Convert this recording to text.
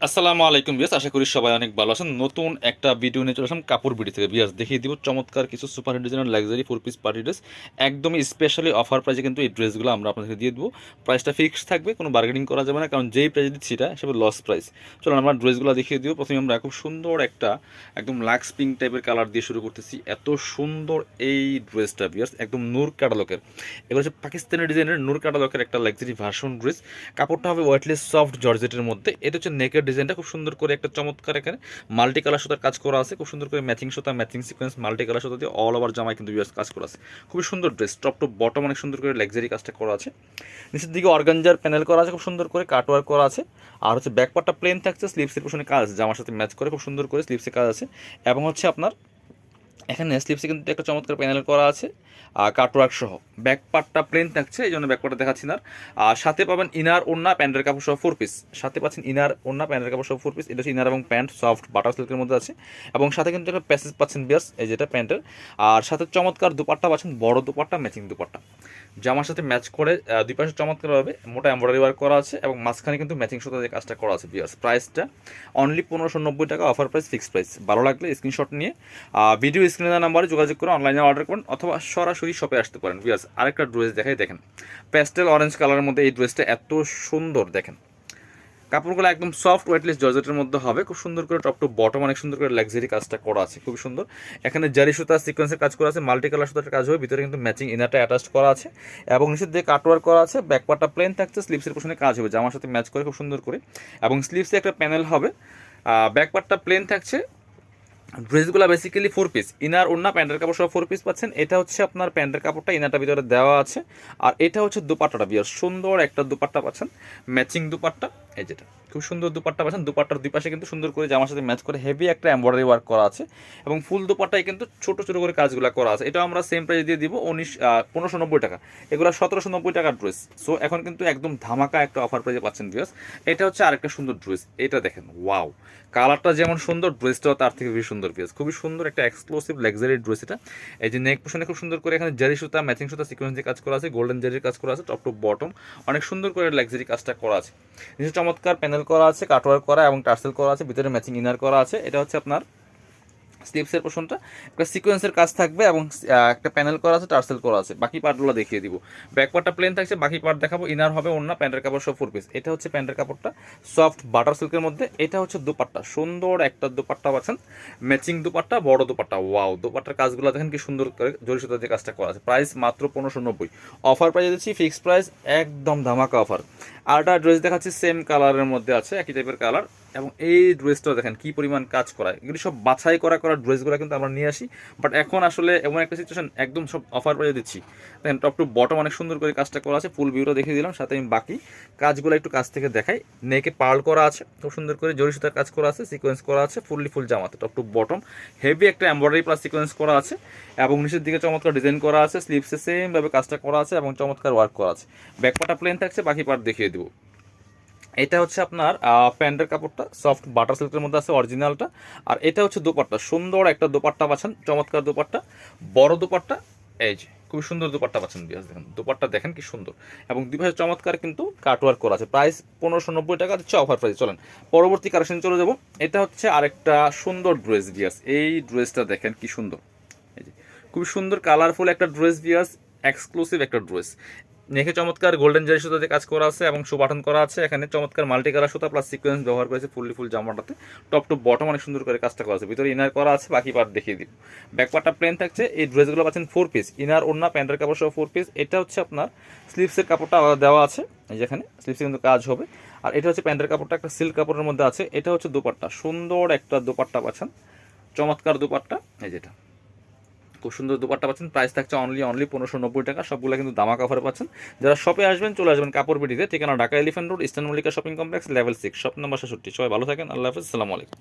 আসসালামু আলাইকুম বিয়াস, আশা করি সবাই অনেক ভালো আছেন। নতুন একটা ভিডিও নিয়ে চলে আসলাম কাপড় বিডি থেকে। বিয়াস দেখিয়ে দিব চমৎকার কিছু সুপার হিট ডিজাইনের লাক্সারি 4 পিস পার্টি ড্রেস, একদমই স্পেশালি অফার প্রাইসে কিন্তু এই ড্রেসগুলো আমরা আপনাদেরকে দিয়ে দেবো। প্রাইসটা ফিক্সড থাকবে, কোনো বার্গেনিং করা যাবে না, কারণ যেই প্রাইস দিচ্ছি এটা সেটা লস প্রাইস। চলো আমরা ড্রেসগুলো দেখিয়ে দিব। প্রথমে আমরা খুব সুন্দর একটা একদম লাক্স পিঙ্ক টাইপের কালার দিয়ে শুরু করতেছি। এত সুন্দর এই ড্রেসটা বিয়াস, একদম নূর ক্যাটালগের। এগুলো হচ্ছে পাকিস্তানি ডিজাইনের নূর ক্যাটালগের একটা লাক্সারি ভার্সন ড্রেস। কাপড়টা হবে ওয়েটলেস সফট জর্জেটের মধ্যে। এটা হচ্ছে নেকের ডিজাইনটা খুব সুন্দর করে একটা চমৎকার এখানে মাল্টি কালার সুতার কাজ করা আছে, খুব সুন্দর করে ম্যাচিং সুতা, ম্যাচিং সিকোয়েন্স, মাল্টি কালার সুতা দিয়ে অল ওভার জামায় কিন্তু কাজ করা আছে। খুবই সুন্দর ড্রেস, টপ টু বটম অনেক সুন্দর করে লাক্সারি কাজটা করা আছে। নিচের দিকে অর্গানজার প্যানেল করা আছে, খুব সুন্দর করে কাটওয়ার্ক করা আছে। আর হচ্ছে ব্যাকপার্টটা প্লেন থাকছে, স্লিভসের পোশনে কাজ জামার সাথে ম্যাচ করে খুব সুন্দর করে স্লিভসে কাজ আছে। এবং হচ্ছে আপনার এখানে স্লিভসে কিন্তু একটা চমৎকার প্যানেল করা আছে আর কাটওয়ার্ক সহ। ব্যাক পার্টটা প্লেন থাকছে, এই জন্য ব্যাক পার্টটা দেখাচ্ছি না। আর সাথে পাবেন ইনার ওড়না প্যান্টের কাপড় সহ 4 পিস। সাথে পাচ্ছেন ইনার ওড়না প্যান্টের কাপড় সহ 4 পিস। এটা হচ্ছে ইনার এবং প্যান্ট সফট বাটার সিল্কের মধ্যে আছে। এবং সাথে কিন্তু একটা প্যাসেজ পাচ্ছেন বিয়ার্স, এই যেটা প্যান্টের। আর সাথে চমৎকার দুপাট্টা পাচ্ছেন, বড় দুপাট্টা, ম্যাচিং দুপাট্টা জামার সাথে ম্যাচ করে। দুই পাশে চমৎকারভাবে মোটা এমব্রয়ডারি ওয়ার্ক করা আছে এবং মাঝখানে কিন্তু ম্যাচিং সুতা দিয়ে কাজটা করা আছে বিয়ার্স। প্রাইসটা অনলি 1590 টাকা, অফার প্রাইস, ফিক্সড প্রাইস। ভালো লাগলে স্ক্রিনশট নিয়ে ভিডিও স্ক্রিনে দেওয়া নাম্বারে যোগাযোগ করে অনলাইনে অর্ডার করুন অথবা সরাসরি শপে আসতে পারেন। বিয়ার্স আরেকটা ড্রেস দেখাই, দেখেন প্যাস্টেল অরেঞ্জ কালারের মধ্যে এই ড্রেসটা এত সুন্দর। দেখেন কাপড়গুলো একদম সফট ওয়েটলেস জর্জেটের মধ্যে হবে, খুব সুন্দর করে টপ টু বটম অনেক সুন্দর করে লাক্সারি কাজটা করা আছে, খুব সুন্দর। এখানে জারি সুতা সিকোয়েন্সের কাজ করা আছে, মাল্টি কালার সুতার কাজ হবে, ভিতরে কিন্তু ম্যাচিং ইনারটা অ্যাটাচ করা আছে এবং নিচের দিকে কাটওয়ার্ক করা আছে। ব্যাকপার্টটা প্লেন থাকছে, স্লিভসের পোশনে কাজ হবে জামার সাথে ম্যাচ করে খুব সুন্দর করে। এবং স্লিভসে একটা প্যানেল হবে, ব্যাকপার্টটা প্লেন থাকছে। ড্রেসগুলো বেসিক্যালি 4 পিস, ইনার ওড়না প্যান্টের কাপড় সহ 4 পিস পাচ্ছেন। এটা হচ্ছে আপনার প্যান্টের কাপড়টা, ইনারটা ভিতরে দেওয়া আছে। আর এটা হচ্ছে দুপাট্টাটা বিয়ার, সুন্দর একটা দুপাট্টা পাচ্ছেন, ম্যাচিং দুপাট্টা। এই যেটা খুব সুন্দর দুপাট্টা পাচ্ছেন। দুপাট্টার দুই পাশে কিন্তু সুন্দর করে জামার সাথে ম্যাচ করে হেভি একটা এমব্রয়ডারি ওয়ার্ক করা আছে এবং ফুল দুপাট্টায় কিন্তু ছোট ছোট করে কাজগুলো করা আছে। এটা আমরা সেম প্রাইস দিয়ে দিব 1590 টাকা। এগুলো 1790 টাকার ড্রেস। সো এখন কিন্তু একদম ধামাকা একটা অফার প্রাইসে পাচ্ছেন বিয়ার্স। এটা হচ্ছে আরেকটা সুন্দর ড্রেস, এটা দেখেন, ওয়াও, কালারটা যেমন সুন্দর, ড্রেসটাও তার থেকে বেশি সুন্দর পিস। খুবই সুন্দর একটা এক্সক্লুসিভ লাক্সারি ড্রেস এটা। এই যে নেক পোশনে খুব সুন্দর করে এখানে জারি সুতা, ম্যাচিং সুতা, সিকোয়েন্স দিয়ে কাজ করা আছে, গোল্ডেন জারির কাজ করা আছে, টপ টু বটম অনেক সুন্দর করে লাক্সারি কাজটা করা আছে। নিচে চমৎকার প্যানেল করা আছে, কাটওয়ার্ক করা এবং টার্সেল করা আছে, ভিতরে ম্যাচিং ইনার করা আছে। এটা হচ্ছে আপনার স্লিপসের পোর্শনটা একটা সিকোয়েন্সের কাজ থাকবে এবং একটা প্যানেল করা আছে, টার্সেল করা আছে। বাকি পার্টগুলো দেখিয়ে দিব। ব্যাক পার্টটা প্লেন থাকছে, বাকি পার্ট দেখাবো। ইনার হবে ওড়না, প্যান্টের কাপড় সব 4 পিস। এটা হচ্ছে প্যান্টের কাপড়টা সফট বাটার সিল্কের মধ্যে। এটা হচ্ছে দুপাট্টা, সুন্দর একটা দুপাট্টা পাচ্ছেন, ম্যাচিং দুপাট্টা, বড় দুপাট্টা। ওয়াও, দুপাট্টার কাজগুলো দেখেন কি সুন্দর করে জরি সুতা দিয়ে কাজটা করা আছে। প্রাইস মাত্র 1590। অফার প্রাইস দিচ্ছি, ফিক্সড প্রাইস, একদম ধামাকা অফার। আরেকটা ড্রেস দেখাচ্ছি, সেম কালারের মধ্যে আছে, একই টাইপের কালার। এবং এই ড্রেসটাও দেখেন কি পরিমাণ কাজ করা। এগুলি সব বাছাই করা ড্রেসগুলো কিন্তু আমরা নিয়ে আসি, বাট এখন আসলে এমন একটা সিচুয়েশন, একদম সব অফার প্রাইসে দিচ্ছি। দেখেন টপ টু বটম অনেক সুন্দর করে কাজটা করা আছে, ফুল ভিউটা দেখিয়ে দিলাম, সাথে আমি বাকি কাজগুলো একটু কাছ থেকে দেখাই। নেকে পার্ল করা আছে, খুব সুন্দর করে জরি সুতার কাজ করা আছে, সিকোয়েন্স করা আছে, ফুল জামাতে টপ টু বটম হেভি একটা এমব্রয়ডারি প্লাস সিকোয়েন্স করা আছে এবং নিচের দিকে চমৎকার ডিজাইন করা আছে, স্লিভসে সেমভাবে কাজটা করা আছে এবং চমৎকার ওয়ার্ক করা আছে। ব্যাকপার্টটা প্লেন থাকছে, বাকি পার্ট দেখিয়ে দেবো। এটা হচ্ছে আপনার প্যান্টের কাপড়টা সফট বাটার সিল্কের মধ্যে আছে অরিজিনালটা। আর এটা হচ্ছে দোপাট্টা, সুন্দর একটা দোপাট্টা পাচ্ছেন, চমৎকার দোপাট্টা, বড় দোপাট্টা। এই যে খুবই সুন্দর দোপাট্টা পাচ্ছেন বিয়াস, দেখেন দোপাট্টা দেখেন কি সুন্দর এবং দুই পাশে চমৎকার কিন্তু কাটওয়ার্ক করা আছে। প্রাইস 1590 টাকা দিচ্ছে, অফার প্রাইস। চলেন পরবর্তী কালেকশন চলে যাব। এটা হচ্ছে আরেকটা সুন্দর ড্রেস বিয়াস, এই ড্রেসটা দেখেন কি সুন্দর। এই যে খুবই সুন্দর কালারফুল একটা ড্রেস বিয়াস, এক্সক্লুসিভ একটা ড্রেস। নেকে চমৎকার গোল্ডেন জারি সুতাতে কাজ করা আছে এবং শো বাটন করা আছে। এখানে চমৎকার মাল্টি কালার সুতা প্লাস সিকোয়েন্স ব্যবহার করেছে ফুল জামাটাতে। টপ টু বটম অনেক সুন্দর করে কাজটা করা আছে, ভিতরে ইনার করা আছে, বাকি পার্ট দেখিয়ে দিব। ব্যাক পার্টটা প্লেন থাকছে। এই ড্রেসগুলো পাচ্ছেন 4 পিস, ইনার ওড়না প্যান্টের কাপড় সহ 4 পিস। এটা হচ্ছে আপনার স্লিভসের কাপড়টা আলাদা দেওয়া আছে, এই যেখানে স্লিভসে কিন্তু কাজ হবে। আর এটা হচ্ছে প্যান্টের কাপড়টা একটা সিল্ক কাপড়ের মধ্যে আছে। এটা হচ্ছে দুপাট্টা, সুন্দর একটা দুপাট্টা পাচ্ছেন, চমৎকার দুপাট্টা। এই যেটা খুব সুন্দর দুপাট্টা পাচ্ছেন। প্রাইস থাকছে অনলি 1590 টাকা। সবগুলো কিন্তু দামাক অফারে পাচ্ছেন। যারা শপে আসবেন চলে আসবেন কাপড় বিডিতে, ঠিকানা Dhaka elephant road, eastern Mallika shopping complex, level 6, shop number 66। সবাই ভালো থাকেন, আল্লাহ হাফিজ, আসসালামু আলাইকুম।